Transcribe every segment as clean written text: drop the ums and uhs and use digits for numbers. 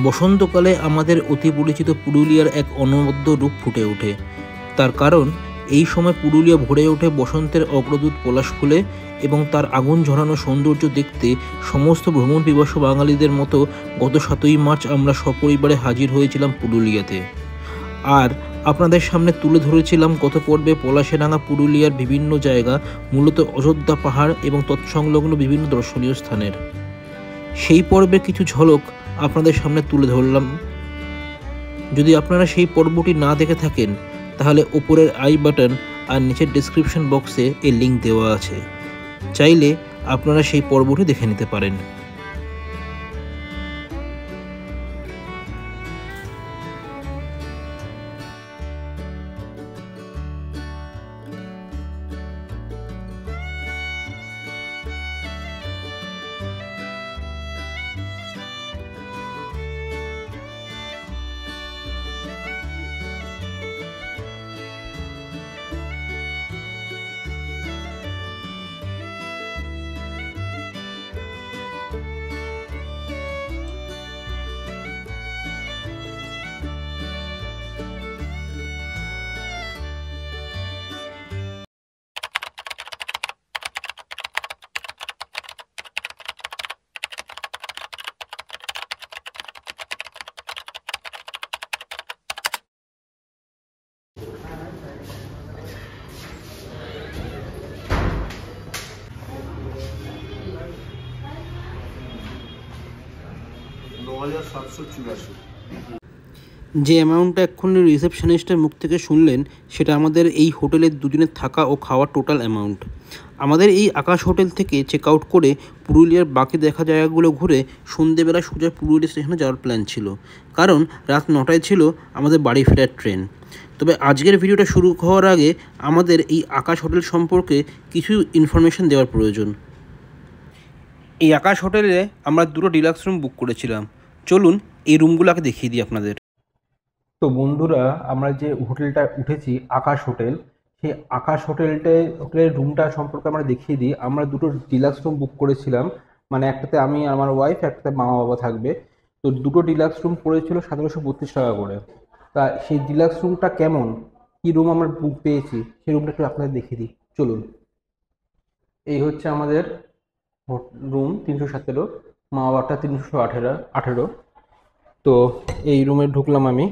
বসন্তকালে আমাদের অতি পরিচিত পুরুলিয়ার এক অনবদ্য রূপ ফুটে ওঠে। তার কারণ এই সময় পুরুলিয়া ভরে ওঠে বসন্তের অগ্রদূত পলাশ ফুলে এবং তার আগুন ঝরানো সৌন্দর্য দেখতে সমস্ত ভ্রমণ পিপাসু বাঙালিদের মতো গত 7ই মার্চ আমরা সপরিবারে হাজির হয়েছিলাম পুরুলিয়াতে। আর আপনাদের সামনে তুলে ধরেছিলাম গত পর্বে পলাশেডাঙ্গা পুরুলিয়ার বিভিন্ন জায়গা, মূলত অযোধ্যা পাহাড় এবং তৎসংলগ্ন বিভিন্ন দর্শনীয় স্থানের। সেই পর্বের কিছু ঝলক আপনাদের সামনে তুলে ধরলাম। যদি আপনারা সেই পর্বটি না দেখে থাকেন তাহলে ওপরের আই বাটন আর নিচের ডেসক্রিপশন বক্সে এর লিঙ্ক দেওয়া আছে, চাইলে আপনারা সেই পর্বটি দেখে নিতে পারেন। যে অ্যামাউন্টটা এক্ষুনি রিসেপশনিস্টের মুখ থেকে শুনলেন সেটা আমাদের এই হোটেলের দুদিনের থাকা ও খাওয়ার টোটাল অ্যামাউন্ট। আমাদের এই আকাশ হোটেল থেকে চেক আউট করে পুরুলিয়ার বাকি দেখা জায়গাগুলো ঘুরে সন্ধ্যেবেলা সোজা পুরুলিয়া স্টেশনে যাওয়ার প্ল্যান ছিল, কারণ রাত 9টায় ছিল আমাদের বাড়ি ফেরার ট্রেন। তবে আজকের ভিডিওটা শুরু হওয়ার আগে আমাদের এই আকাশ হোটেল সম্পর্কে কিছু ইনফরমেশন দেওয়ার প্রয়োজন। এই আকাশ হোটেলে আমরা 2টো ডিলাক্স রুম বুক করেছিলাম। চলুন এই রুমগুলোকে দেখিয়ে দিই আপনাদের। তো বন্ধুরা, আমরা যে হোটেলটা উঠেছি আকাশ হোটেল, সেই আকাশ হোটেলের রুমটা সম্পর্কে আমরা দেখিয়ে দিই। আমরা 2টো ডিলাক্স রুম বুক করেছিলাম, মানে একটাতে আমি আর আমার ওয়াইফ, একটাতে মা বাবা থাকবে। তো 2টো ডিলাক্স রুম পড়েছিল 1732 টাকা করে। তা সেই ডিলাক্স রুমটা কেমন, কী রুম আমরা বুক পেয়েছি, সেই রুমটা একটু আপনাদের দেখিয়ে দিই, চলুন। এই হচ্ছে আমাদের রুম 317, মা বাবাটা 318। তো এই রুমে ঢুকলাম আমি।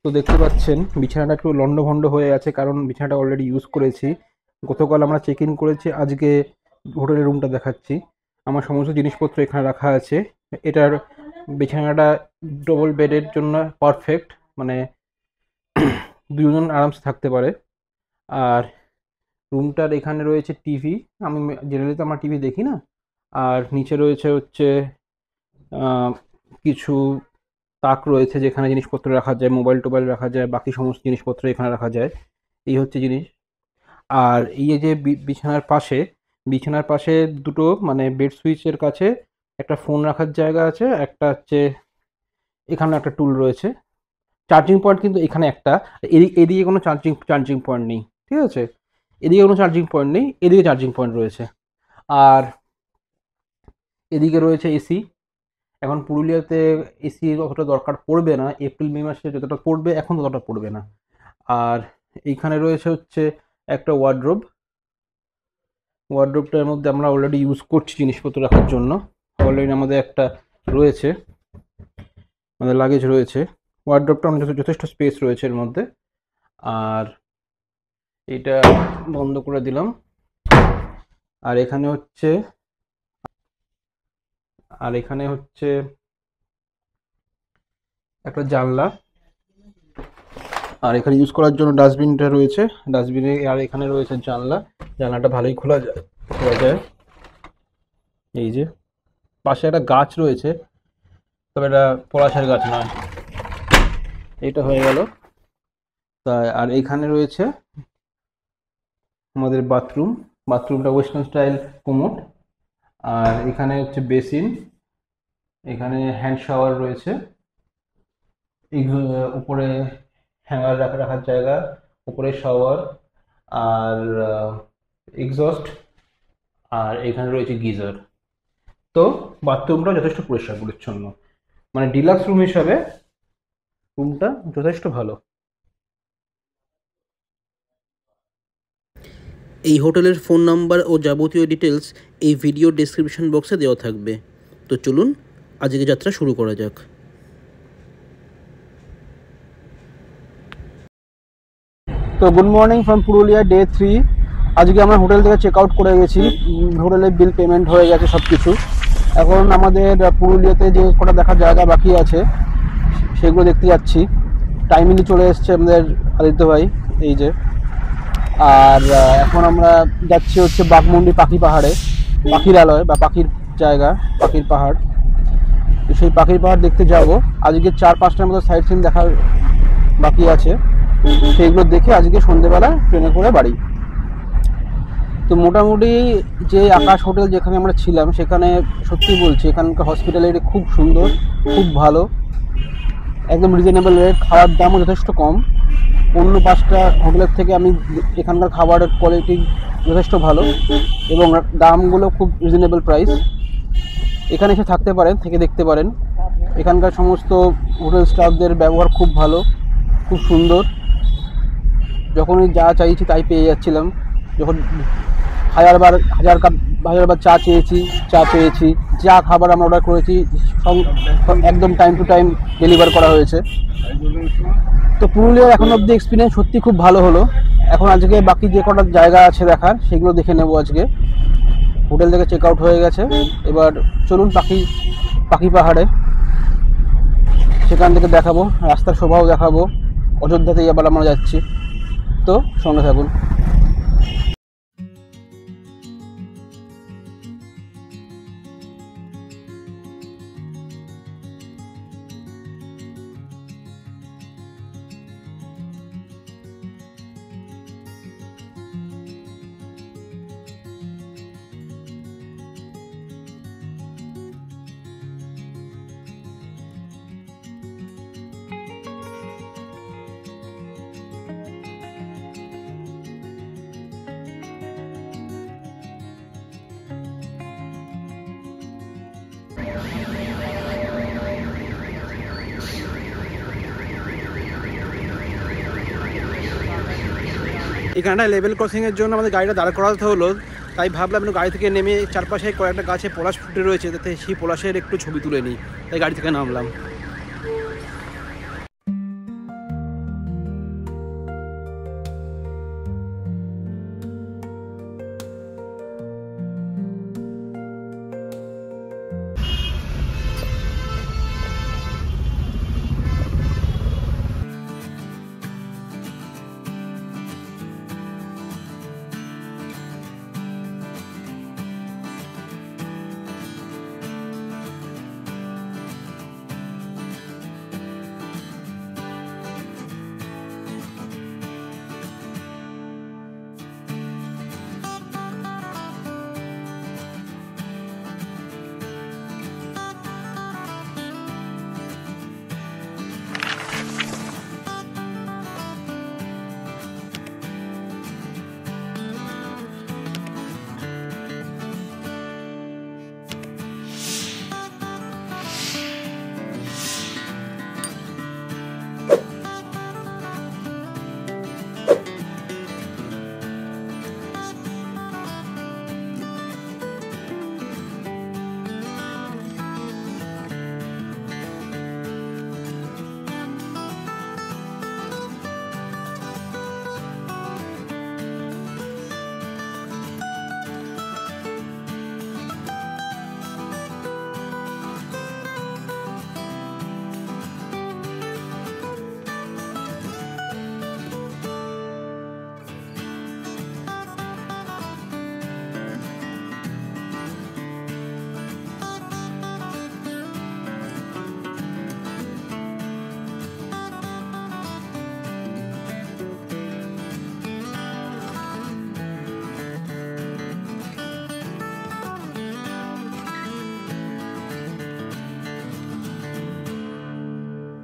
তো দেখতে পাচ্ছেন বিছানাটা একটু লন্ডভন্ড হয়ে আছে, কারণ বিছানাটা অলরেডি ইউজ করেছি। গতকাল আমরা চেক ইন করেছি, আজকে হোটেলের রুমটা দেখাচ্ছি। আমার সমস্ত জিনিসপত্র এখানে রাখা আছে। এটার বিছানাটা ডবল বেডের জন্য পারফেক্ট, মানে 2জন আরামসে থাকতে পারে। আর রুমটার এখানে রয়েছে টিভি, আমি জেনারেলি তো আমার টিভি দেখি না। আর নিচে রয়েছে হচ্ছে কিছু তাক রয়েছে যেখানে জিনিসপত্র রাখা যায়, মোবাইল টোবাইল রাখা যায়, বাকি সমস্ত জিনিসপত্র এখানে রাখা যায়। এই হচ্ছে জিনিস। আর এই যে বিছানার পাশে 2টো মানে বেড সুইচের কাছে একটা ফোন রাখার জায়গা আছে, একটা হচ্ছে এখানে একটা টুল রয়েছে। চার্জিং পয়েন্ট কিন্তু এখানে একটা, এদিকে কোনো চার্জিং পয়েন্ট নেই, ঠিক আছে? এদিকে কোনো চার্জিং পয়েন্ট নেই, এদিকে চার্জিং পয়েন্ট রয়েছে। আর এদিকে রয়েছে এসি। এখন পুরুলিয়াতে এসির অতটা দরকার পড়বে না, এপ্রিল মে মাসে যতটা পড়বে এখন ততটা পড়বে না। আর এইখানে রয়েছে হচ্ছে একটা ওয়ার্ড্রোবটার মধ্যে আমরা অলরেডি ইউজ করছি জিনিসপত্র রাখার জন্য। অলরেডি আমাদের একটা রয়েছে, আমাদের লাগেজ রয়েছে। ওয়ার্ড্রোবটা আমাদের যথেষ্ট স্পেস রয়েছে এর মধ্যে। আর এটা বন্ধ করে দিলাম। আর এখানে হচ্ছে একটা জানলা। আর এখানে ইউজ করার জন্য ডাস্টবিনটা রয়েছে, ডাস্টবিনে। আর এখানে রয়েছে জানলাটা ভালোই খোলা যায়। এই যে পাশে একটা গাছ রয়েছে, তবে এটা পলাশের গাছ নয়। এটা হয়ে গেল। তাই আর এখানে রয়েছে আমাদের বাথরুমটা ওয়েস্টার্ন স্টাইল কোমোড। আর এখানে হচ্ছে বেসিন, এখানে হ্যান্ড শাওয়ার রয়েছে, উপরে হ্যাঙ্গার রাখার জায়গা, উপরে শাওয়ার, আর এক্সস্ট, আর এখানে রয়েছে গিজার। তো বাথরুমটা যথেষ্ট পরিষ্কার পরিচ্ছন্ন, মানে ডিলাক্স রুম হিসাবে রুমটা যথেষ্ট ভালো। এই হোটেলের ফোন নাম্বার ও যাবতীয় ডিটেলস এই ভিডিও ডেসক্রিপশন বক্সে দেওয়া থাকবে। তো চলুন আজকে যাত্রা শুরু করা যাক। তো good morning from Purulia, day 3। আজকে আমরা হোটেল থেকে চেক আউট করে গেছি, হোটেলের বিল পেমেন্ট হয়ে গেছে সব কিছু। এখন আমাদের পুরুলিয়াতে যে কটা দেখার জায়গা বাকি আছে সেগুলো দেখতে যাচ্ছি। টাইমলি চলে এসছে আমাদের আদিত্য ভাই, এই যে। আর এখন আমরা যাচ্ছি হচ্ছে বাঘমুন্ডি পাখি পাহাড়ে, পাখিরালয় বা পাখির জায়গা, পাখির পাহাড়। তো সেই পাখির পাহাড় দেখতে যাব। আজকে 4-5টার মতো সাইট সিন দেখার বাকি আছে, সেইগুলো দেখে আজকে সন্ধ্যেবেলা ট্রেনে করে বাড়ি। তো মোটামুটি যে আকাশ হোটেল যেখানে আমরা ছিলাম সেখানে সত্যি বলছি এখানকার হসপিটালিটি খুব সুন্দর, খুব ভালো, একদম রিজনেবল রেট। খাওয়ার দামও যথেষ্ট কম। অন্য 5টা হোটেলের থেকে আমি এখানকার খাবারের কোয়ালিটি যথেষ্ট ভালো এবং দামগুলো খুব রিজনেবল প্রাইস। এখানে এসে থাকতে পারেন, থেকে দেখতে পারেন। এখানকার সমস্ত হোটেল স্টাফদের ব্যবহার খুব ভালো, খুব সুন্দর। যখনই যা চাইছি তাই পেয়ে যাচ্ছিলাম। যখন হাজারবার চা চেয়েছি, চা পেয়েছি। যা খাবার আমরা অর্ডার করেছি একদম টাইম টু টাইম ডেলিভার করা হয়েছে। তো পুরুলিয়ার এখন অবধি এক্সপিরিয়েন্স সত্যি খুব ভালো হলো। এখন আজকে বাকি যে কটা জায়গা আছে দেখার সেগুলো দেখে নেব আজকে। হোটেল থেকে চেক আউট হয়ে গেছে, এবার চলুন পাখি পাহাড়ে, সেখান থেকে দেখাবো, রাস্তার শোভাও দেখাবো। অযোধ্যাতেই আবার আমরা যাচ্ছি, তো সঙ্গে থাকুন। এখানটায় লেভেল ক্রসিংয়ের জন্য আমাদের গাড়িটা দাঁড় করাতে হলো, তাই ভাবলাম একটু গাড়ি থেকে নেমে চারপাশে কয়েকটা গাছে পলাশ ফুটে রয়েছে, যাতে সেই পলাশের একটু ছবি তুলে নিই, তাই গাড়ি থেকে নামলাম।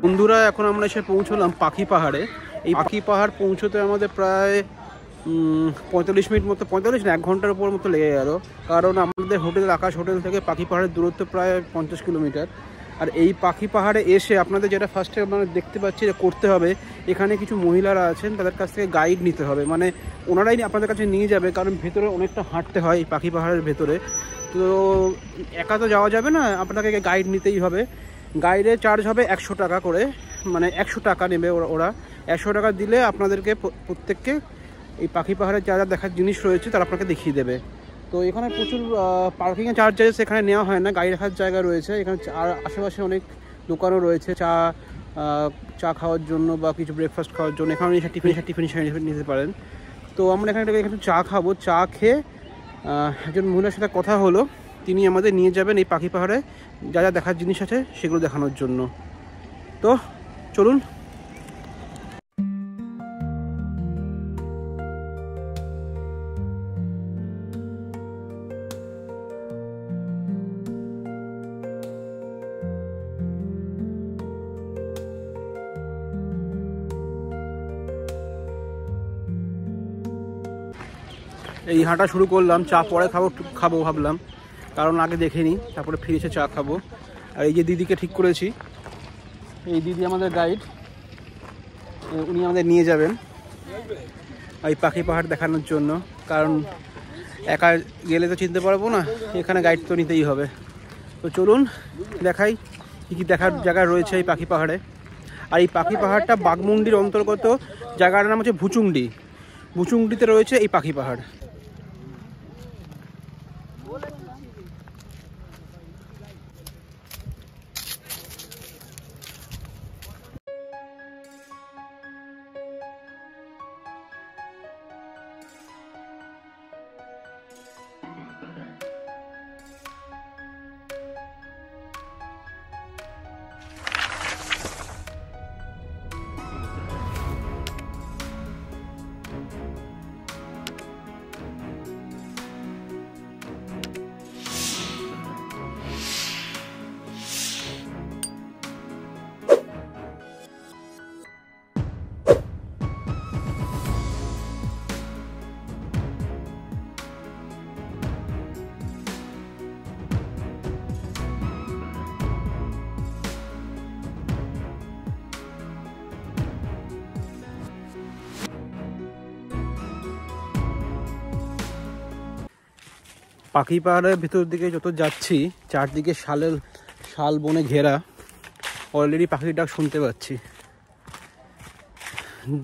বন্ধুরা, এখন আমরা এসে পৌঁছলাম পাখি পাহাড়ে। এই পাখি পাহাড় পৌঁছতে আমাদের প্রায় 45 মিনিট মতো, 45 না 1 ঘন্টার উপর মতো লেগে গেল। কারণ আমাদের আকাশ হোটেল থেকে পাখি পাহাড়ের দূরত্ব প্রায় 50 কিলোমিটার। আর এই পাখি পাহাড়ে এসে আপনাদের যেটা ফার্স্টে মানে দেখতে পাচ্ছি যে করতে হবে, এখানে কিছু মহিলারা আছেন, তাদের কাছ থেকে গাইড নিতে হবে, মানে ওনারাই আপনাদের কাছে নিয়ে যাবে, কারণ ভেতরে অনেকটা হাঁটতে হয় এই পাখি পাহাড়ের ভেতরে। তো একা তো যাওয়া যাবে না, আপনাকে গাইড নিতেই হবে। গাইডের চার্জ হবে 100 টাকা করে, মানে 100 টাকা নেবে ওরা। 100 টাকা দিলে আপনাদেরকে প্রত্যেককে এই পাখি পাহাড়ের যা যা দেখার জিনিস রয়েছে তারা আপনাকে দেখিয়ে দেবে। তো এখানে প্রচুর পার্কিংয়ের চার্জেস এখানে নেওয়া হয় না, গাড়ি রাখার জায়গা রয়েছে এখানে। আর আশেপাশে অনেক দোকানও রয়েছে চা খাওয়ার জন্য বা কিছু ব্রেকফাস্ট খাওয়ার জন্য। এখানে টিফিন নিতে পারেন। তো আমরা এখানে একটু চা খাবো। চা খেয়ে একজন মহিলার সাথে কথা হলো, তিনি আমাদের নিয়ে যাবেন এই পাখি পাহাড়ে যা যা দেখার জিনিস আছে সেগুলো দেখানোর জন্য। তো চলুন। এই হাঁটা শুরু করলাম, চা পরে খাবো ভাবলাম, কারণ আগে দেখিনি, তারপরে ফিরে এসে চা খাবো। আর এই যে দিদিকে ঠিক করেছি, এই দিদি আমাদের গাইড, উনি আমাদের নিয়ে যাবেন এই পাখি পাহাড় দেখানোর জন্য। কারণ একা গেলে তো চিনতে পারবো না, এখানে গাইড তো নিতেই হবে। তো চলুন দেখাই কী কী দেখার জায়গা রয়েছে এই পাখি পাহাড়ে। আর এই পাখি পাহাড়টা বাঘমুন্ডির অন্তর্গত, জায়গাটার নাম হচ্ছে ভুচুংডি। ভুচুংডিতে রয়েছে এই পাখি পাহাড়। পাখি পাহাড়ের ভিতর দিকে যত যাচ্ছি, চারদিকে শাল বনে ঘেরা। অলরেডি পাখির ডাক শুনতে পাচ্ছি।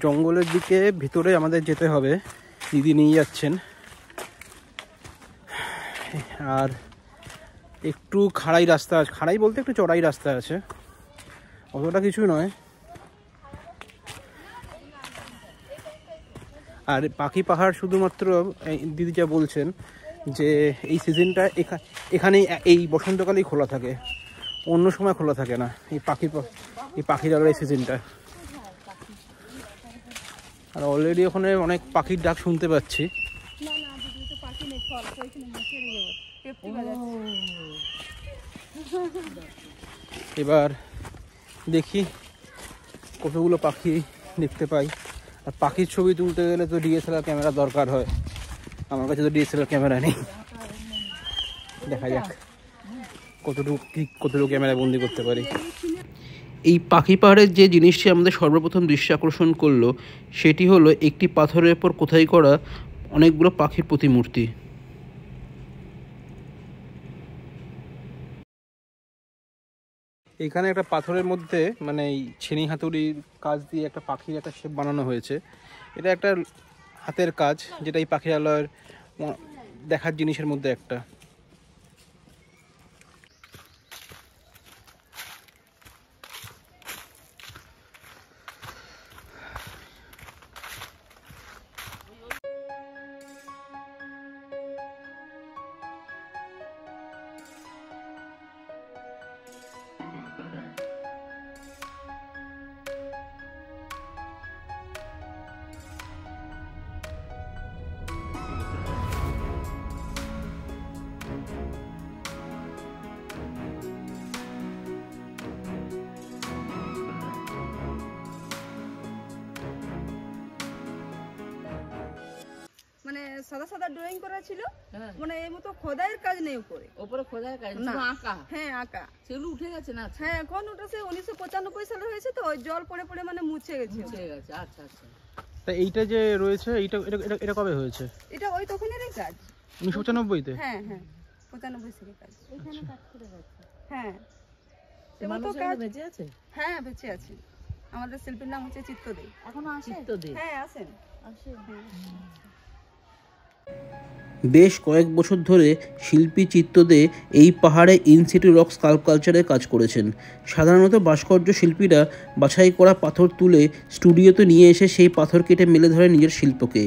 জঙ্গলের দিকে ভিতরে আমাদের যেতে হবে, দিদি নিয়ে যাচ্ছেন। আর একটু খাড়াই রাস্তা আছে, খাড়াই বলতে একটু চড়াই রাস্তা আছে, অতটা কিছু নয়। আর পাখি পাহাড় শুধুমাত্র দিদি যা বলছেন যে এই সিজনটা এখানেই এই বসন্তকালেই খোলা থাকে, অন্য সময় খোলা থাকে না এই পাখি ডাকার এই সিজনটা। আর অলরেডি ওখানে অনেক পাখির ডাক শুনতে পাচ্ছি। এবার দেখি কতগুলো পাখি দেখতে পাই। আর পাখির ছবি তুলতে গেলে তো ডিএসএলআর ক্যামেরা দরকার হয়, আমার কাছে তো ডিএসএলআর ক্যামেরা নেই। দেখা যাক কতটুকু ক্যামেরা বন্দি করতে পারি। এই পাখি পাহাড়ের যে জিনিসটি আমাদের সর্বপ্রথম দৃষ্টি আকর্ষণ করলো, সেটি হলো একটি পাথরের উপর কোথায় করা অনেকগুলো পাখির প্রতিমূর্তি। এখানে একটা পাথরের মধ্যে মানে এই ছেনি হাতুড়ির কাজ দিয়ে একটা পাখির একটা শেপ বানানো হয়েছে। এটা একটা হাতের কাজ, যেটা এই পাখিরালয়ের দেখার জিনিসের মধ্যে একটা। সাদা সাদা ড্রয়িং করা ছিল, মানে এই মতো খোদাইয়ের কাজ নেই উপরে। উপরে খোদাইয়ের কাজ না, আঁকা। হ্যাঁ আঁকা, সেগুলো উঠে গেছে না? হ্যাঁ এখন ওটা সে 1995 সালে হয়েছে, তো ওই জল পড়ে পড়ে মানে মুছে গেছে। আচ্ছা আচ্ছা। তা এইটা যে রয়েছে এইটা এটা এটা কবে হয়েছে? এটা ওই তখনেরই কাজ, 1995-তে। হ্যাঁ হ্যাঁ 95 সালের কাজ। এখানে কাজ করে গেছে। হ্যাঁ মানুষ এখানে বেঁচে আছে? হ্যাঁ বেঁচে আছে। আমাদের শিল্পীর নাম হচ্ছে চিত্তদে। এখনো আসে? চিত্তদে, হ্যাঁ আসেন। বেশ কয়েক বছর ধরে শিল্পী চিত্তদে এই পাহাড়ে ইনসিটু রক স্কাল্পচারের কাজ করেছেন। সাধারণত ভাস্কর্য শিল্পীরা বাছাই করা পাথর তুলে স্টুডিওতে নিয়ে এসে সেই পাথর কেটে মেলে ধরে নিজের শিল্পকে,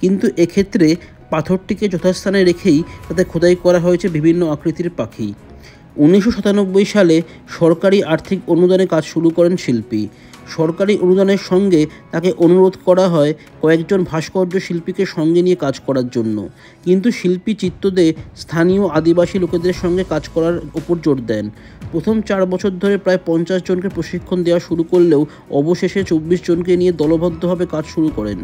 কিন্তু এক্ষেত্রে পাথরটিকে যথাস্থানে রেখেই তাতে খোদাই করা হয়েছে বিভিন্ন আকৃতির পাখি। 1997 সালে সরকারি আর্থিক অনুদানে কাজ শুরু করেন শিল্পী। সরকারি অনুদানের সঙ্গে তাকে অনুরোধ করা হয় কয়েকজন ভাস্কর্য শিল্পীকে সঙ্গে নিয়ে কাজ করার জন্য, কিন্তু শিল্পী চিত্তদে স্থানীয় আদিবাসী লোকেদের সঙ্গে কাজ করার উপর জোর দেন। প্রথম 4 বছর ধরে প্রায় 50 জনকে প্রশিক্ষণ দেওয়া শুরু করলেও অবশেষে 24 জনকে নিয়ে দলবদ্ধভাবে কাজ শুরু করেন।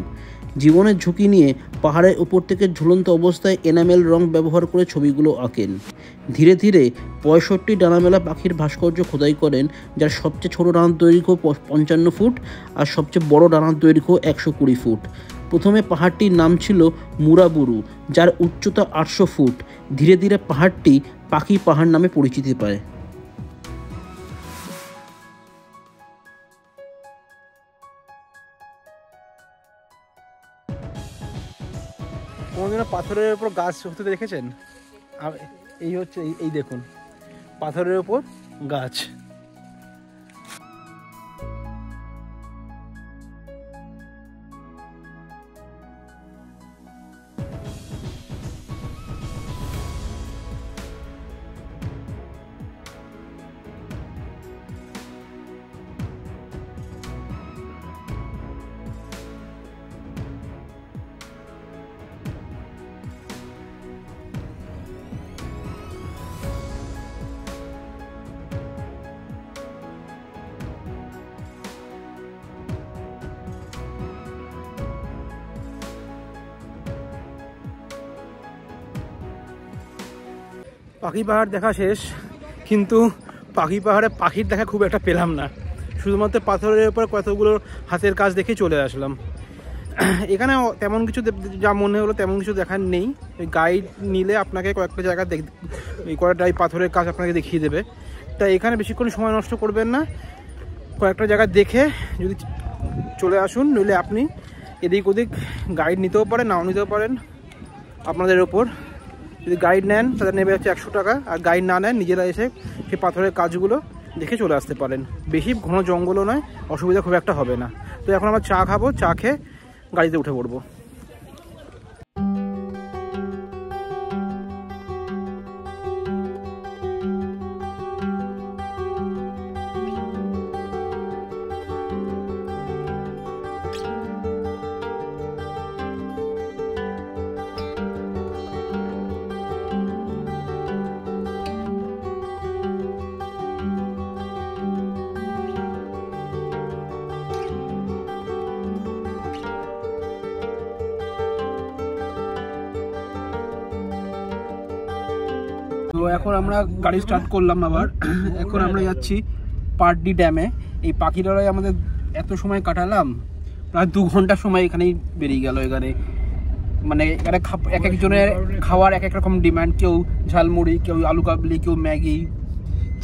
জীবনের ঝুঁকি নিয়ে পাহাড়ের উপর থেকে ঝুলন্ত অবস্থায় এনামেল রং ব্যবহার করে ছবিগুলো আঁকেন। ধীরে ধীরে 65 ডানামেলা পাখির ভাস্কর্য খোদাই করেন, যার সবচেয়ে ছোট ডানার দৈর্ঘ্য 55 ফুট আর সবচেয়ে বড় ডানার দৈর্ঘ্য 120 ফুট। প্রথমে পাহাড়টির নাম ছিল মুরাবুরু, যার উচ্চতা 800 ফুট। ধীরে ধীরে পাহাড়টি পাখি পাহাড় নামে পরিচিতি পায়। কোনোদিনও পাথরের উপর গাছ হতে দেখেছেন? এই হচ্ছে এই দেখুন পাথরের উপর গাছ। পাখি পাহাড় দেখা শেষ, কিন্তু পাখি পাহাড়ে পাখির দেখা খুব একটা পেলাম না। শুধুমাত্র পাথরের উপর কতগুলো হাতের কাজ দেখে চলে আসলাম। এখানে তেমন কিছু যা মনে হলো তেমন কিছু দেখার নেই। গাইড নিলে আপনাকে কয়েকটা জায়গা কয়েকটা পাথরের কাজ আপনাকে দেখিয়ে দেবে। তাই এখানে বেশিক্ষণ সময় নষ্ট করবেন না, কয়েকটা জায়গা দেখে যদি চলে আসুন। নইলে আপনি এদিক ওদিক গাইড নিতেও পারেন, নাও নিতেও পারেন, আপনাদের ওপর। যদি গাইড নেন তাদের নেবে হচ্ছে 100 টাকা, আর গাইড না নেন নিজেরা এসে সেই পাথরের কাজগুলো দেখে চলে আসতে পারেন। বেশি ঘন জঙ্গলও নয়, অসুবিধা খুব একটা হবে না। তো এখন আমরা চা খাবো, চা খেয়ে গাড়িতে উঠে পড়বো। তো এখন আমরা গাড়ি স্টার্ট করলাম আবার। এখন আমরা যাচ্ছি পার্ডি ড্যামে। এই পাখিরালয় আমাদের এত সময় কাটালাম, প্রায় 2 ঘন্টা সময় এখানেই বেরিয়ে গেল। এখানে মানে এখানে এক একজনের খাওয়ার এক এক রকম ডিমান্ড, কেউ ঝালমুড়ি, কেউ আলু কাবলি, কেউ ম্যাগি,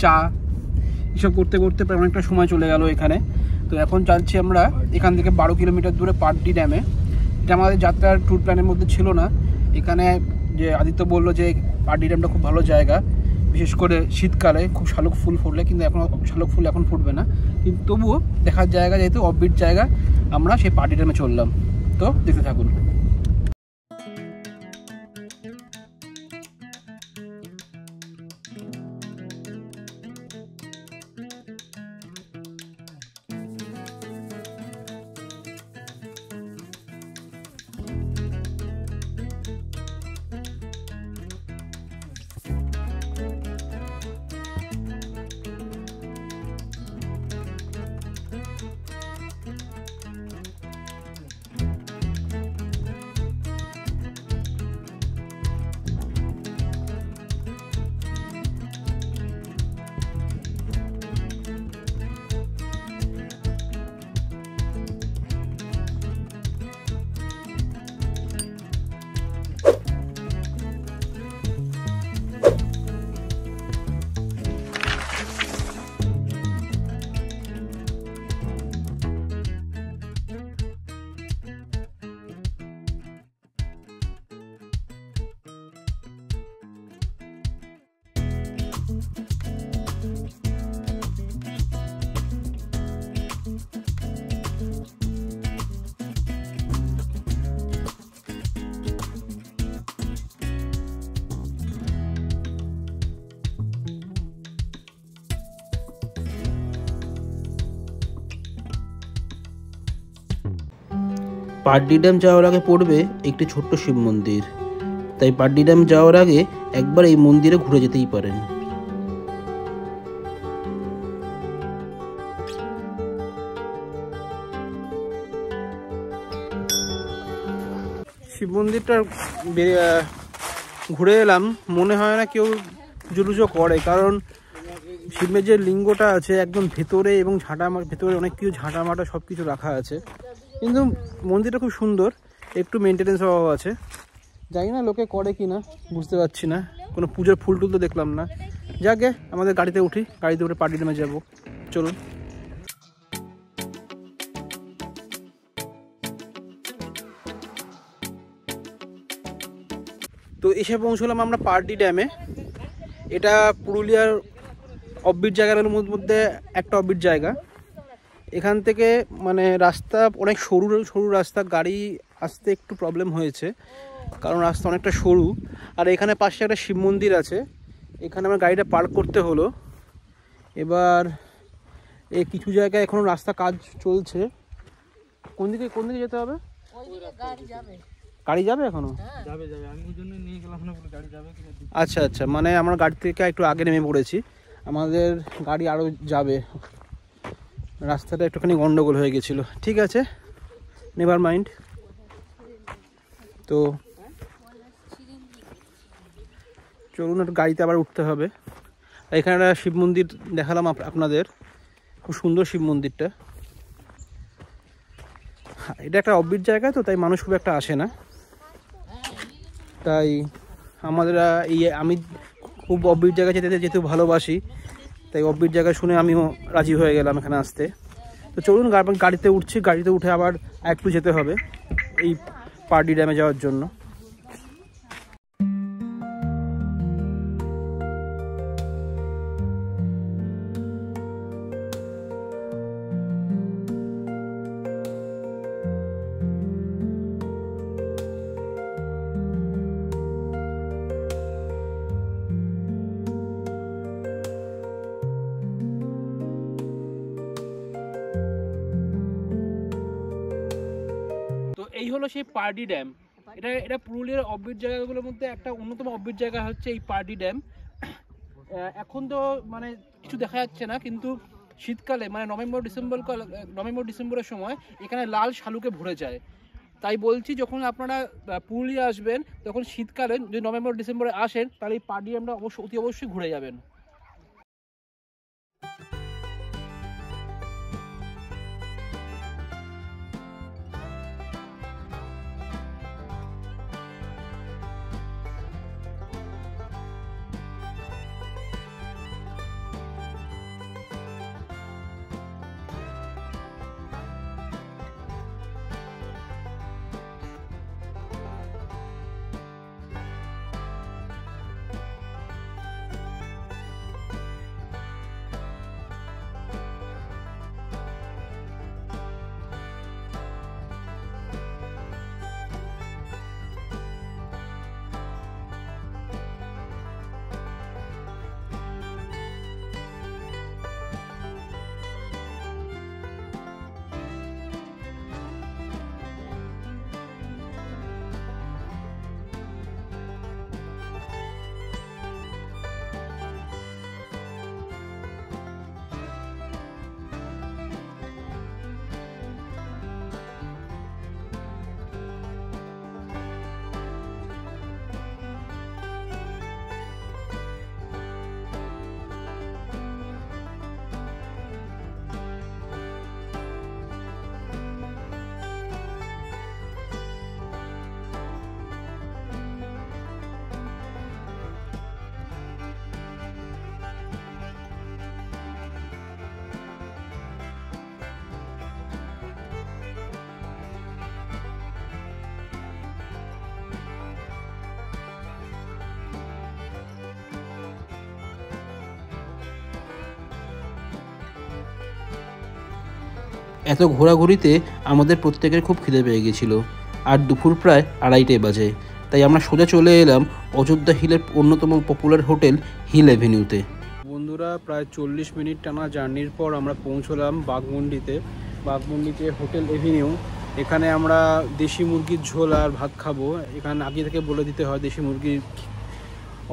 চা, এসব করতে করতে প্রায় অনেকটা সময় চলে গেল এখানে। তো এখন যাচ্ছি আমরা এখান থেকে 12 কিলোমিটার দূরে পার্ডি ড্যামে। এটা আমাদের যাত্রার ট্যুর প্ল্যানের মধ্যে ছিল না। এখানে যে আদিত্য বললো যে পার্ডি ড্যামটা খুব ভালো জায়গা, বিশেষ করে শীতকালে খুব শালুক ফুল ফুটলে, কিন্তু এখন শালুক ফুল এখন ফুটবে না, কিন্তু তবুও দেখার জায়গা, যেহেতু অফবিট জায়গা, আমরা সেই পার্ডি ড্যামে চললাম। তো দেখতে থাকুন। পাড্ডি ড্যাম যাওয়ার আগে পড়বে একটি ছোট্ট শিব মন্দির, তাই পাড্ডি ড্যাম যাওয়ার আগে একবার এই মন্দিরে ঘুরে যেতেই পারেন। শিব মন্দিরটা ঘুরে এলাম, মনে হয় না কেউ জুলুসও করে, কারণ শিবের যে লিঙ্গটা আছে একদম ভেতরে এবং ভেতরে অনেক কিছু ঝাঁটামাটা সব কিছু রাখা আছে, কিন্তু মন্দিরটা খুব সুন্দর, একটু মেনটেনেন্স অভাব আছে। জানি না লোকে করে কি না, বুঝতে পারছি না, কোনো পুজোর ফুল টুল তো দেখলাম না। যাকে আমাদের গাড়িতে উঠি, গাড়িতে উঠে পাড্ডি ড্যামে যাবো, চলুন। তো এসে পৌঁছলাম আমরা পাড্ডি ড্যামে। এটা পুরুলিয়ার অফবিট জায়গার মধ্যে একটা অফবিট জায়গা। এখান থেকে মানে রাস্তা অনেক সরু সরু রাস্তা, গাড়ি আসতে একটু প্রবলেম হয়েছে কারণ রাস্তা অনেকটা সরু। আর এখানে পাশে একটা শিব মন্দির আছে, এখানে আমার গাড়িটা পার্ক করতে হলো। এবার এই কিছু জায়গায় এখনও রাস্তা কাজ চলছে। কোন দিকে যেতে হবে? গাড়ি যাবে এখনো? যাবে, আমি ওই জন্য নিয়ে গেলাম না, গাড়ি যাবে। আচ্ছা আচ্ছা, মানে আমরা গাড়ি থেকে একটু আগে নেমে পড়েছি, আমাদের গাড়ি আরও যাবে। রাস্তাটা একটুখানি গন্ডগোল হয়ে গেছিলো। ঠিক আছে, নেভার মাইন্ড। তো চলুন, একটু গাড়িতে আবার উঠতে হবে। এখানে একটা শিব মন্দির দেখালাম আপনাদের, খুব সুন্দর শিব মন্দিরটা। এটা একটা অফবিট জায়গা তো, তাই মানুষ খুব একটা আসে না। তাই আমি খুব অফবিট জায়গায় যেতে ভালোবাসি, তাই অফবিট জায়গা শুনে আমিও রাজি হয়ে গেলাম এখানে আসতে। তো চলুন, গাড়িতে উঠছি, গাড়িতে উঠে আবার একটু যেতে হবে এই পাড্ডি ড্যামে যাওয়ার জন্য। এই হলো সেই পাড্ডি ড্যাম। এটা পুরুলিয়ার অফবিট জায়গাগুলোর মধ্যে একটা অন্যতম অফবিট জায়গা হচ্ছে এই পাড্ডি ড্যাম। এখন তো মানে কিছু দেখা যাচ্ছে না, কিন্তু শীতকালে মানে নভেম্বর ডিসেম্বরের সময় এখানে লাল শালুকে ভরে যায়। তাই বলছি, যখন আপনারা পুরুলিয়া আসবেন তখন শীতকালে যদি নভেম্বর ডিসেম্বরে আসেন, তাহলে এই পাড্ডি ড্যামটা অতি অবশ্যই ঘুরে যাবেন। এত ঘোরাঘুরিতে আমাদের প্রত্যেকের খুব খিদে পেয়ে গেছিল, আর দুপুর প্রায় 2:30 বাজে। তাই আমরা সোজা চলে এলাম অযোধ্যা হিলের অন্যতম পপুলার হোটেল হিল অ্যাভিনিউতে। বন্ধুরা, প্রায় 40 মিনিট টানা জার্নির পর আমরা পৌঁছলাম বাঘমুন্ডিতে হোটেল এভিনিউ। এখানে আমরা দেশি মুরগির ঝোল আর ভাত খাবো। এখানে আগে থেকে বলে দিতে হয়, দেশি মুরগির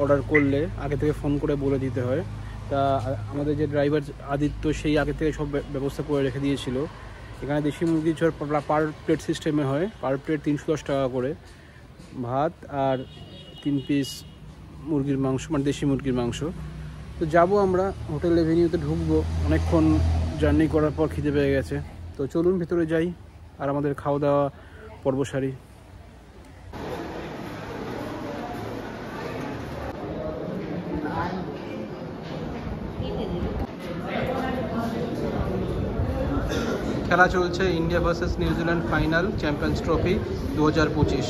অর্ডার করলে আগে থেকে ফোন করে বলে দিতে হয়। তা আমাদের যে ড্রাইভার আদিত্য সেই আগে থেকে সব ব্যবস্থা করে রেখে দিয়েছিল। এখানে দেশি মুরগির ঝোল পার প্লেট সিস্টেমে হয়, পার প্লেট 310 টাকা করে, ভাত আর 3 পিস মুরগির মাংস, মানে দেশি মুরগির মাংস। তো যাবো আমরা হোটেল এভিনিউতে, ঢুকবো, অনেকক্ষণ জার্নি করার পর খিদে পেয়ে গেছে। তো চলুন ভিতরে যাই আর আমাদের খাওয়া দাওয়া পর্ব সারি। খেলা চলছে India versus New Zealand final, champions trophy 2025।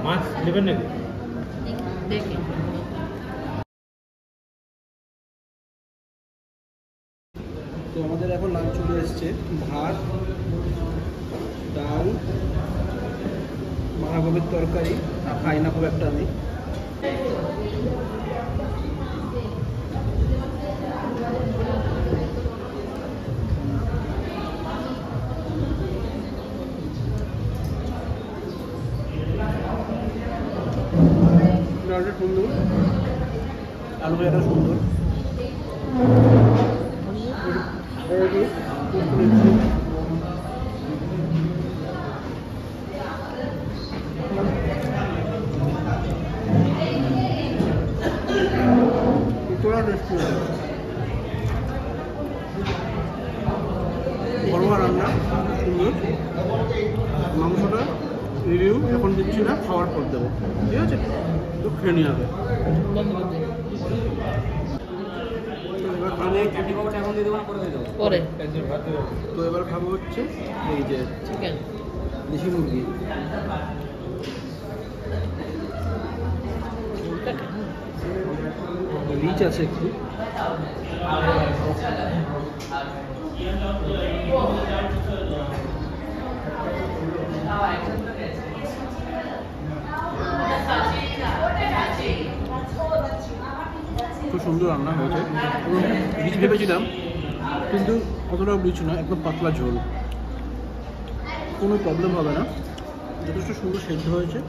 মাছ নেবেন নাকি? তো আমাদের এখন লাঞ্চ চলে এসছে, ভাত, ডাল, বাঁধাকপির তরকারি, খাই না খুব একটা আমি। ডালটা সুন্দর, আলু ভাজাটা সুন্দর। ঘরোয়া রান্না, সুন্দর। মাংসটা রিভিউ এখন দিচ্ছি না, খাওয়ার পর দেবো, ঠিক আছে? তো খেয়ে নিয়ে হবে। তো এবার খাবো হচ্ছে এই যে চিকেন, দেশি মুরগি। রিচ আছে একটু। খুব সুন্দর রান্না হয়েছে। রিচ ভেবেছিলাম, কিন্তু অতটাও রিচ না, একদম পাতলা ঝোল, কোনো প্রবলেম হবে না। যথেষ্ট সুন্দর সেদ্ধ হয়েছে।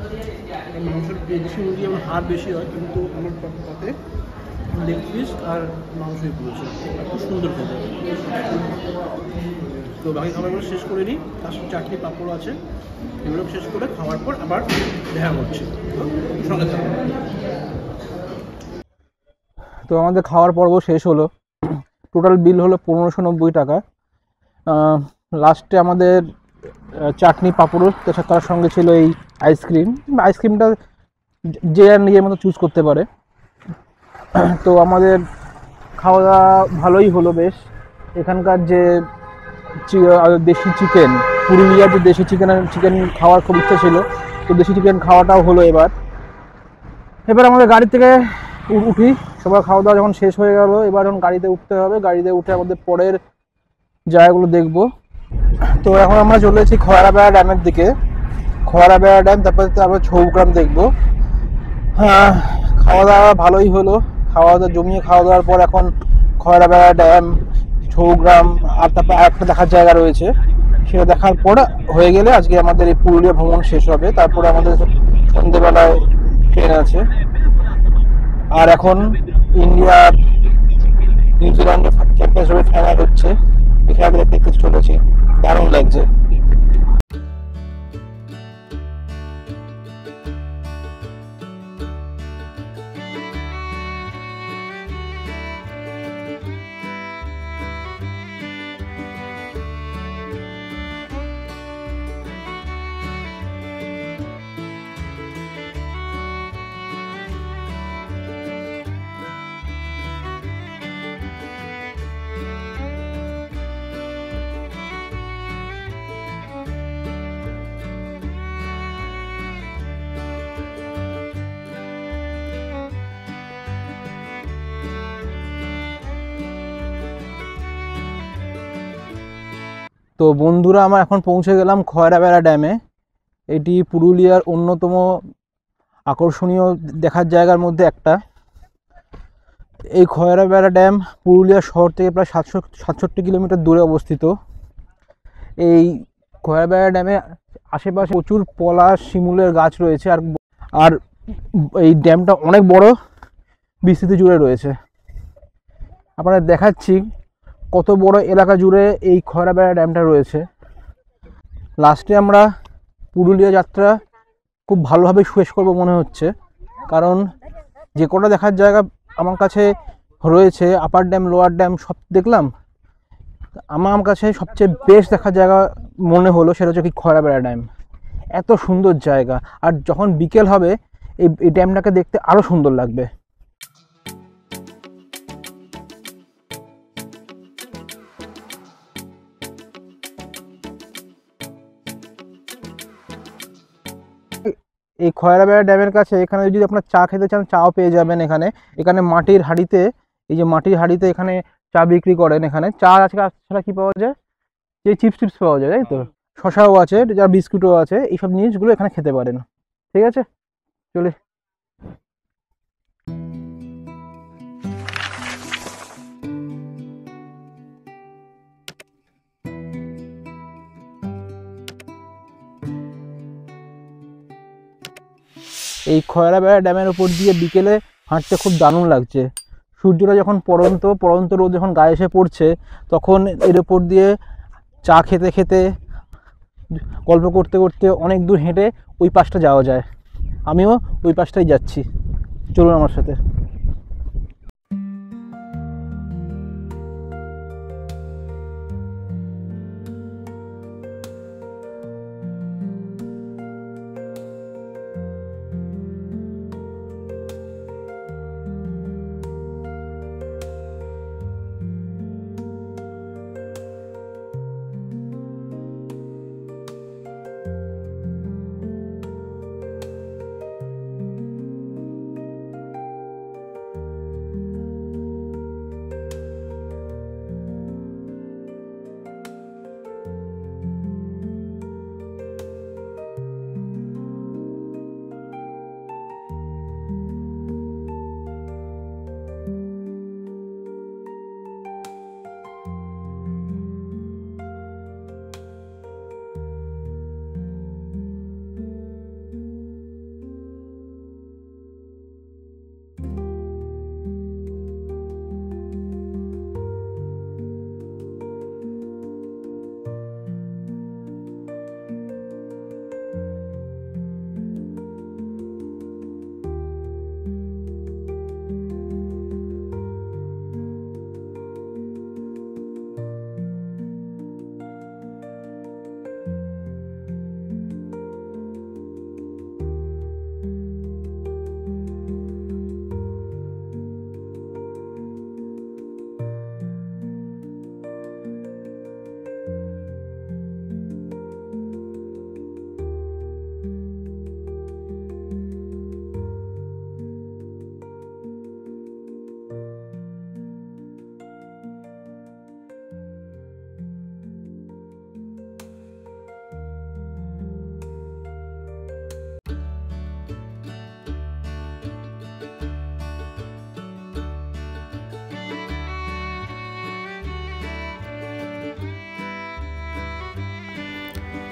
মাংসের দেশি মুরগি আমার হাড় বেশি হয়, কিন্তু আমার তাতে লেগ পিস আর মাংসই পুড়েছে, খুব সুন্দর খেতে। তো বাকি খাবারগুলো শেষ করে নিই, তার সাথে চাটনি পাঁপড় আছে, এগুলো শেষ করে খাওয়ার পর আবার দেখা করছি, সঙ্গে থাকবো। তো আমাদের খাওয়ার পর্ব শেষ হলো। টোটাল বিল হলো 1590 টাকা। লাস্টে আমাদের চাটনি পাঁপড়, তার সঙ্গে ছিল এই আইসক্রিম। আইসক্রিমটা যে আর নিজের মতো চুজ করতে পারে। তো আমাদের খাওয়া দাওয়া ভালোই হলো বেশ। এখানকার যে দেশি চিকেন, পুরুলিয়ার যে দেশি চিকেন খাওয়ার খুব ইচ্ছা ছিল, তো দেশি চিকেন খাওয়াটাও হলো। এবার আমাদের গাড়ি থেকে উঠি। সবার খাওয়া দাওয়া যখন শেষ হয়ে গেল, এবার যখন গাড়িতে উঠতে হবে, গাড়িতে উঠে আমাদের পরের জায়গাগুলো দেখবো। তো এখন আমরা চলে এসেছি খয়রাবেড়া ড্যামের দিকে। খয়রাবেড়া ড্যাম, তারপরে ছৌগ্রাম দেখবো। হ্যাঁ, খাওয়া দাওয়া ভালোই হলো। খাওয়া দাওয়া জমিয়ে খাওয়া দাওয়ার পর এখন খয়রাবেড়া ড্যাম, ছৌগ্রাম, আর তারপর আরেকটা দেখার জায়গা রয়েছে, সেটা দেখার পর হয়ে গেলে আজকে আমাদের এই পুরুলিয়া ভ্রমণ শেষ হবে। তারপরে আমাদের সন্ধ্যেবেলায় ট্রেন আছে। আর এখন ইন্ডিয়া নিউজিল্যান্ডের চ্যাম্পিয়ন্স ট্রফি ফাইনাল হচ্ছে, এখানে দেখতে চলেছি, দারুণ লাগছে। তো বন্ধুরা, আমরা এখন পৌঁছে গেলাম খয়রাবেড়া ড্যামে। এটি পুরুলিয়ার অন্যতম আকর্ষণীয় দেখার জায়গার মধ্যে একটা। এই খয়রাবেড়া ড্যাম পুরুলিয়া শহর থেকে প্রায় 67 কিলোমিটার দূরে অবস্থিত। এই খয়রাবেড়া ড্যামে আশেপাশে প্রচুর পলাশ শিমুলের গাছ রয়েছে, আর এই ড্যামটা অনেক বড় বিস্তৃতি জুড়ে রয়েছে। আপনাদের দেখাচ্ছি কত বড় এলাকা জুড়ে এই খয়রাবেড়া ড্যামটা রয়েছে। লাস্টে আমরা পুরুলিয়া যাত্রা খুব ভালোভাবে শেষ করবো মনে হচ্ছে, কারণ যে কটা দেখার জায়গা আমার কাছে রয়েছে, আপার ড্যাম লোয়ার ড্যাম সব দেখলাম। আমার কাছে সবচেয়ে বেস্ট দেখার জায়গা মনে হলো সেটা হচ্ছে কি খয়রাবেড়া ড্যাম। এত সুন্দর জায়গা, আর যখন বিকেল হবে এই ড্যামটাকে দেখতে আরও সুন্দর লাগবে। এই খয়রাবেড়া ড্যামের কাছে এখানে যদি আপনার চা খেতে চান, চাও পেয়ে যাবেন। এখানে মাটির হাঁড়িতে, এই যে মাটির হাঁড়িতে এখানে চা বিক্রি করেন। এখানে চা আছে, ছাড়া কি পাওয়া যায়, যে চিপস পাওয়া যায়, তাই তো, শশাও আছে, যা বিস্কুটও আছে। এইসব জিনিসগুলো এখানে খেতে পারেন। ঠিক আছে, চলে। এই খয়রাবেড়া ড্যামের উপর দিয়ে বিকেলে হাঁটতে খুব দারুণ লাগছে। সূর্যটা যখন পড়ন্ত রোদ যখন গায়ে এসে পড়ছে, তখন এর উপর দিয়ে চা খেতে খেতে, গল্প করতে করতে অনেক দূর হেঁটে ওই পাশটা যাওয়া যায়। আমিও ওই পাশটাই যাচ্ছি, চলুন আমার সাথে।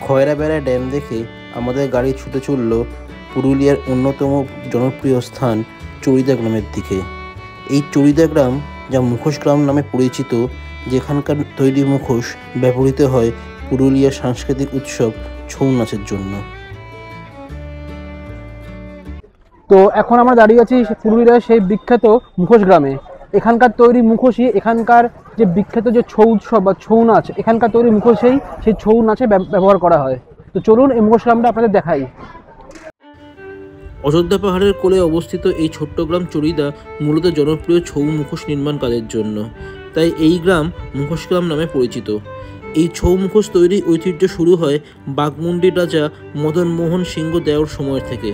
খয়রাবেড়া ড্যাম দেখে আমাদের গাড়ি ছুটে চলল পুরুলিয়ার অন্যতম জনপ্রিয় স্থান চড়িদা গ্রামের দিকে। এই চড়িদা গ্রাম, যা মুখোশ গ্রাম নামে পরিচিত, যেখানকার তৈরি মুখোশ ব্যবহৃত হয় পুরুলিয়ার সাংস্কৃতিক উৎসব ছৌ নাচের জন্য। তো এখন আমরা দাঁড়িয়ে আছি পুরুলিয়ার সেই বিখ্যাত মুখোশ গ্রামে। এখানকার তৈরি মুখোশই, এখানকার যে বিখ্যাত যে ছৌ উৎসব বা ছৌ নাচ, এখানকার তৈরি মুখোশেই সেই ছৌ নাচে ব্যবহার করা হয়। তো চলুন এই মুখোশ গ্রামটা আপনাদের দেখাই। অযোধ্যা পাহাড়ের কোলে অবস্থিত এই ছোট্ট গ্রাম চড়িদা মূলত জনপ্রিয় ছৌ মুখোশ নির্মাণ কাজের জন্য, তাই এই গ্রাম মুখোশ গ্রাম নামে পরিচিত। এই ছৌ মুখোশ তৈরি ঐতিহ্য শুরু হয় বাঘমুন্ডির রাজা মদন মোহন সিংহ দেওর সময় থেকে।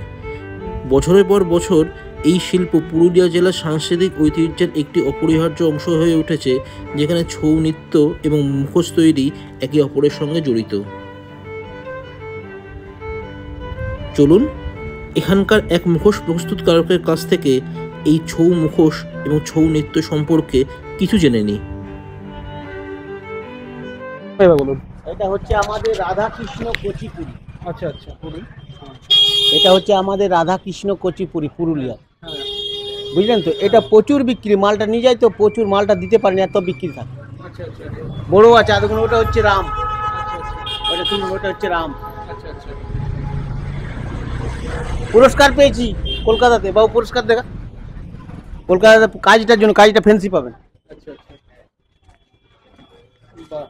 বছরের পর বছর এই শিল্প পুরুলিয়া জেলার সাংস্কৃতিক ঐতিহ্যের একটি অপরিহার্য অংশ হয়ে উঠেছে, যেখানে ছৌ নৃত্য এবং মুখোশ তৈরি একে অপরের সঙ্গে জড়িত। চলুন এখানকার এক মুখোশ প্রস্তুতকারকের কাছ থেকে এই ছৌ মুখোশ এবং ছৌ নৃত্য সম্পর্কে কিছু জেনে নিই। বলুন। এটা হচ্ছে আমাদের রাধাকৃষ্ণ কচিপুরি। আচ্ছা আচ্ছা, বলুন। এটা হচ্ছে আমাদের রাধাকৃষ্ণ কচিপুরি পুরুলিয়া, বুঝলেন তো। এটা প্রচুর বিক্রি, মালটা নিয়ে যায় তো প্রচুর, মালটা দিতে পারেনি এত বিক্রি থাকে। আচ্ছা আচ্ছা বড় আছে দেখুন, ওটা হচ্ছে রাম, আচ্ছা ওটা হচ্ছে রাম। আচ্ছা আচ্ছা। পুরস্কার পেয়েছি কলকাতাতে, বাবু পুরস্কার দেখা, কলকাতাতে কাজটার জন্য, কাজটা ফ্যান্সি পাবেন। আচ্ছা আচ্ছা, বাহ।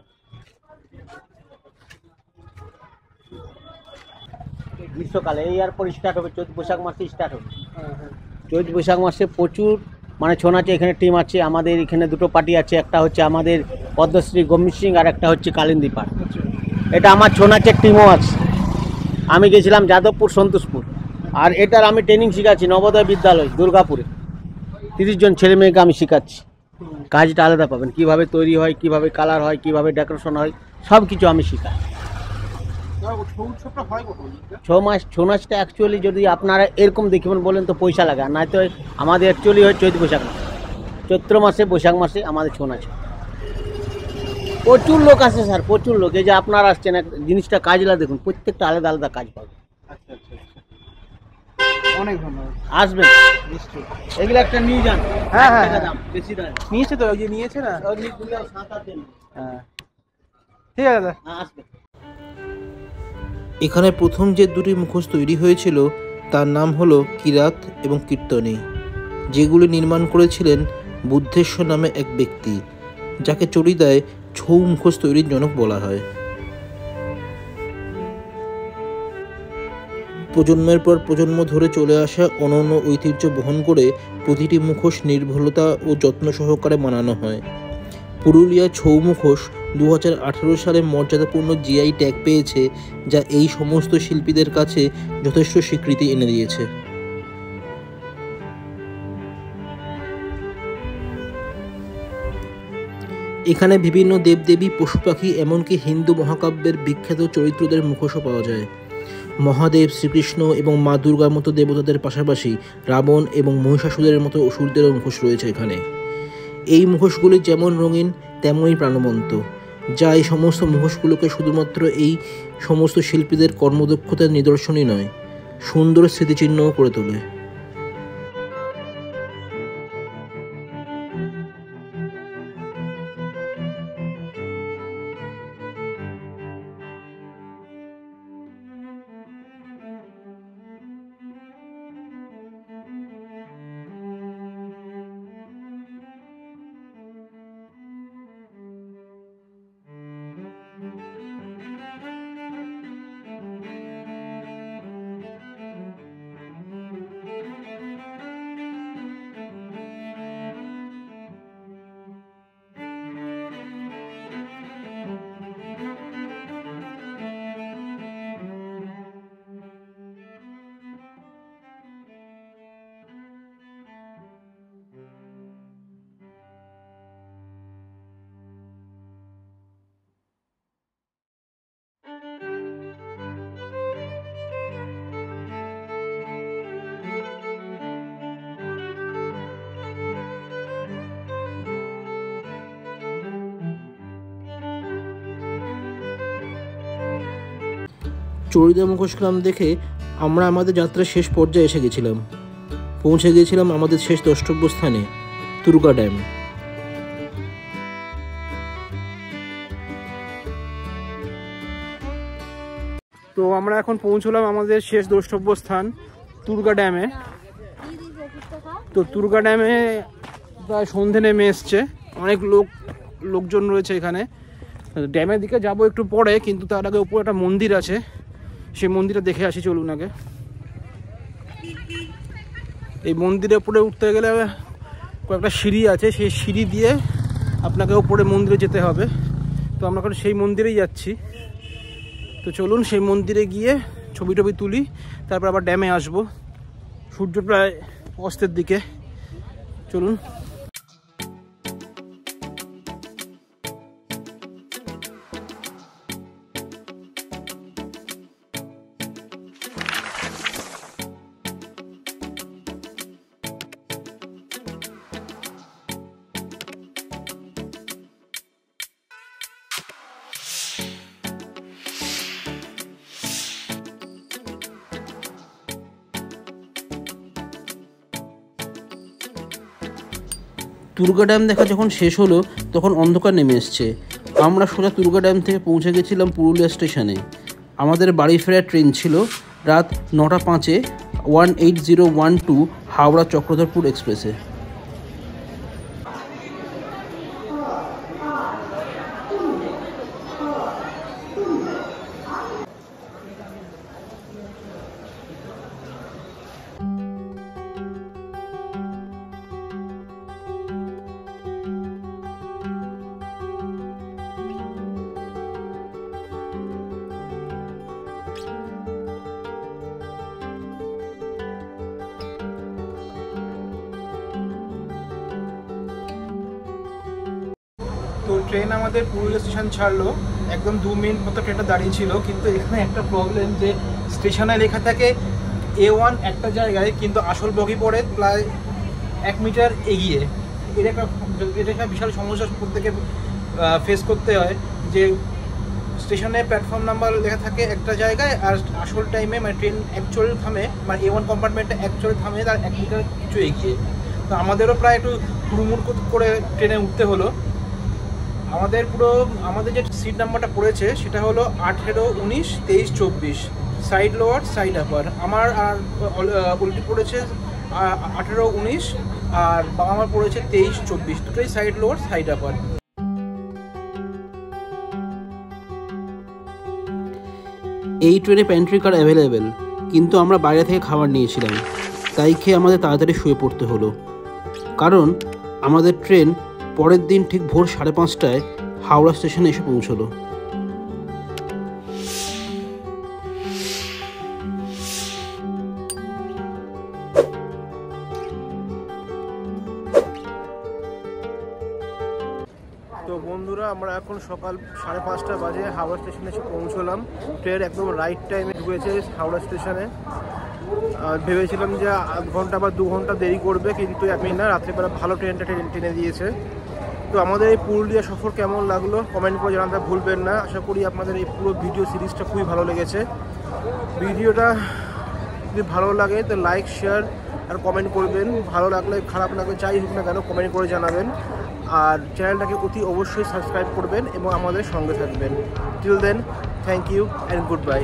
গ্রীষ্মকালে এই আর পর স্টার্ট হবে, চৈত বৈশাখ মাসে স্টার্ট হবে। হ্যাঁ হ্যাঁ। চৈত বৈশাখ মাসে প্রচুর মানে ছৌ নাচে এখানে টিম আছে। আমাদের এখানে দুটো পার্টি আছে, একটা হচ্ছে আমাদের পদ্মশ্রী গম্ভীর সিং আর একটা হচ্ছে কালিন্দী পাড়। এটা আমার ছৌ নাচের টিমও আছে। আমি গেছিলাম যাদবপুর সন্তোষপুর, আর এটার আমি ট্রেনিং শেখাচ্ছি নবোদয় বিদ্যালয় দুর্গাপুরে। 30 জন ছেলে মেয়েকে আমি শেখাচ্ছি। কাজটা আলাদা পাবেন, কিভাবে তৈরি হয়, কিভাবে কালার হয়, কিভাবে ডেকোরেশন হয়, সব কিছু আমি শেখাই। ছৌ নাচটা অ্যাকচুয়ালি যদি আপনারা এরকম দেখবেন বলেন তো পয়সা লাগে, আর নয়তো আমাদের অ্যাকচুয়ালি হয় চৈত বৈশাখ মাসে, চৈত্র মাসে বৈশাখ মাসে আমাদের ছৌ নাচ। প্রচুর লোক আসে স্যার, প্রচুর লোক। এই যে আপনারা আসছেন, জিনিসটা কাজলা দেখুন, প্রত্যেকটা আলাদা আলাদা কাজ পাবে। আচ্ছা আচ্ছা, অনেক ধন্যবাদ। আসবেন নিশ্চয়ই। এগুলো একটা নিয়ে যান। হ্যাঁ, হ্যাঁ, টাকা দাম, বেশি দাম। নিয়েছে তো, ওই যে নিয়েছে না। হ্যাঁ, ঠিক আছে দাদা। হ্যাঁ, আসবেন। এখানে প্রথম যে দুটি মুখোশ তৈরি হয়েছিল তার নাম হলো কিরাত এবং কীর্তনী, যেগুলি নির্মাণ করেছিলেন বুদ্ধেশ্বর নামে এক ব্যক্তি, যাকে চড়িদায় ছৌ মুখোশ তৈরির জনক বলা হয়। প্রজন্মের পর প্রজন্ম ধরে চলে আসা অনন্য ঐতিহ্য বহন করে প্রতিটি মুখোশ নির্ভুলতা ও যত্ন সহকারে বানানো হয়। পুরুলিয়া ছৌ মুখোশ 2018 সালে মর্যাদাপূর্ণ জিআই ট্যাগ পেয়েছে, যা এই সমস্ত শিল্পীদের কাছে যথেষ্ট স্বীকৃতি এনে দিয়েছে। এখানে বিভিন্ন দেবদেবী, পশু পাখি, এমনকি হিন্দু মহাকাব্যের বিখ্যাত চরিত্রদের মুখোশও পাওয়া যায়। মহাদেব, শ্রীকৃষ্ণ এবং মা দুর্গার মতো দেবতাদের পাশাপাশি রাবণ এবং মহিষাসুরের মতো অসুরদেরও মুখোশ রয়েছে এখানে। এই মুখোশগুলি যেমন রঙিন তেমনই প্রাণবন্ত, যা এই সমস্ত মুখোশগুলোকে শুধুমাত্র এই সমস্ত শিল্পীদের কর্মদক্ষতার নিদর্শনই নয়, সুন্দর স্মৃতিচিহ্নও করে তোলে। চড়িদা মুখোশ গ্রাম দেখে আমরা আমাদের যাত্রার শেষ পর্যায়ে এসে গেছিলাম। পৌঁছে গিয়েছিলাম আমাদের শেষ দ্রষ্টব্য স্থানে, তুরগা ড্যাম। তো আমরা এখন পৌঁছলাম আমাদের শেষ দ্রষ্টব্য স্থান তুরগা ড্যামে। তো তুরগা ড্যামে প্রায় সন্ধে নেমে এসছে, অনেক লোকজন রয়েছে এখানে। ড্যামের দিকে যাব একটু পরে, কিন্তু তার আগে উপরে একটা মন্দির আছে, সেই মন্দিরটা দেখে আসি। চলুন আগে। এই মন্দিরের উপরে উঠতে গেলে কয়েকটা সিঁড়ি আছে, সেই সিঁড়ি দিয়ে আপনাকে উপরে মন্দিরে যেতে হবে। তো আমরা এখন সেই মন্দিরেই যাচ্ছি। তো চলুন সেই মন্দিরে গিয়ে ছবি টবি তুলি, তারপর আবার ড্যামে আসবো। সূর্য প্রায় অস্তের দিকে। চলুন। তুর্গা ড্যাম দেখা যখন শেষ হলো তখন অন্ধকার নেমে এসছে। আমরা সোজা তুর্গা ড্যাম থেকে পৌঁছে গেছিলাম পুরুলিয়া স্টেশনে। আমাদের বাড়ি ফেরার ট্রেন ছিল রাত 9:05 18012 হাওড়া চক্রধরপুর এক্সপ্রেসে। তো ট্রেন আমাদের পুরুলিয়া স্টেশন ছাড়লো, একদম 2 মিনিট মতো ট্রেনটা দাঁড়িয়ে ছিল। কিন্তু এখানে একটা প্রবলেম যে স্টেশনে লেখা থাকে A1 একটা জায়গায়, কিন্তু আসল বগি পড়ে প্রায় 1 মিটার এগিয়ে। এটা একটা বিশাল সমস্যা প্রত্যেকে ফেস করতে হয় যে স্টেশনে প্ল্যাটফর্ম নাম্বার লেখা থাকে একটা জায়গায়, আর আসল টাইমে মানে ট্রেন অ্যাকচুয়াল থামে, মানে A1 কম্পার্টমেন্টটা অ্যাকচুয়াল থামে তার 1 মিটার কিছু এগিয়ে। তো আমাদেরও প্রায় একটু হুড়মুড় করে ট্রেনে উঠতে হলো। আমাদের যে সিট নাম্বারটা পড়েছে সেটা হলো 18, 19, 23, 24, সাইড লোয়ার সাইড আপার। আমার আর উল্টি পড়েছে 18, 19, আর আমার পড়েছে 23, 24, দুটোই সাইড লোয়ার সাইড আপার। এই ট্রেনে প্যান্ট্রি কার অ্যাভেলেবেল, কিন্তু আমরা বাইরে থেকে খাবার নিয়েছিলাম, তাই খেয়ে আমাদের তাড়াতাড়ি শুয়ে পড়তে হলো। কারণ আমাদের ট্রেন পরের দিন ঠিক ভোর 5:30টায় হাওড়া স্টেশনে এসে পৌঁছলো। তো বন্ধুরা, আমরা এখন সকাল 5:30 বাজে হাওড়া স্টেশনে এসে পৌঁছলাম। ট্রেন একদম রাইট টাইমে ঢুকেছে হাওড়া স্টেশনে। ভেবেছিলাম যে আধ ঘন্টা বা 2 ঘন্টা দেরি করবে, কিন্তু এমনি না, রাত্রিবেলা ভালো ট্রেনটা টেনে দিয়েছে। তো আমাদের এই পুরুলিয়া সফর কেমন লাগলো কমেন্ট করে জানাতে ভুলবেন না। আশা করি আপনাদের এই পুরো ভিডিও সিরিজটা খুবই ভালো লেগেছে। ভিডিওটা যদি ভালো লাগে তো লাইক, শেয়ার আর কমেন্ট করবেন। ভালো লাগলে খারাপ লাগলে যাই হোক না কেন কমেন্ট করে জানাবেন। আর চ্যানেলটাকে অতি অবশ্যই সাবস্ক্রাইব করবেন এবং আমাদের সঙ্গে থাকবেন। Till then, thank you and good bye.